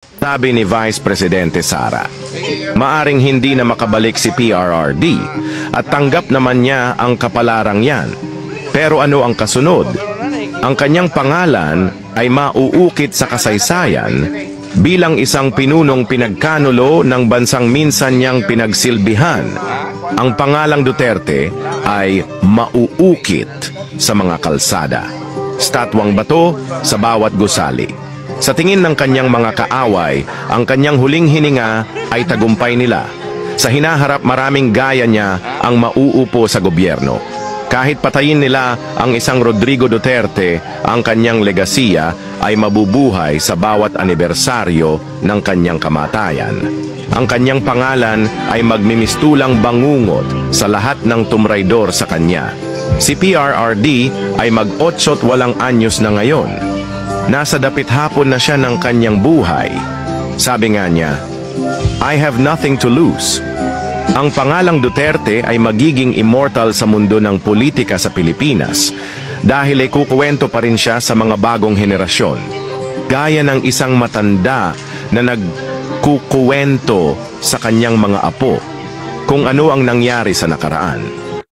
Sabi ni Vice Presidente Sara. Maaring hindi na makabalik si PRRD at tanggap naman niya ang kapalarang yan. Pero ano ang kasunod? Ang kanyang pangalan ay mauukit sa kasaysayan bilang isang pinunong pinagkanulo ng bansang minsan niyang pinagsilbihan. Ang pangalang Duterte ay mauukit sa mga kalsada. Statwang bato sa bawat gusali. Sa tingin ng kanyang mga kaaway, ang kanyang huling hininga ay tagumpay nila. Sa hinaharap maraming gaya niya ang mauupo sa gobyerno. Kahit patayin nila ang isang Rodrigo Duterte, ang kanyang legasiya ay mabubuhay sa bawat anibersaryo ng kanyang kamatayan. Ang kanyang pangalan ay magmimistulang bangungot sa lahat ng tumraydor sa kanya. Si PRRD ay mag-8 anyos na ngayon. Nasa dapit hapon na siya ng kanyang buhay. Sabi nga niya, I have nothing to lose. Ang pangalang Duterte ay magiging immortal sa mundo ng politika sa Pilipinas dahil ay kukuwento pa rin siya sa mga bagong henerasyon. Gaya ng isang matanda na nagkukuwento sa kanyang mga apo kung ano ang nangyari sa nakaraan.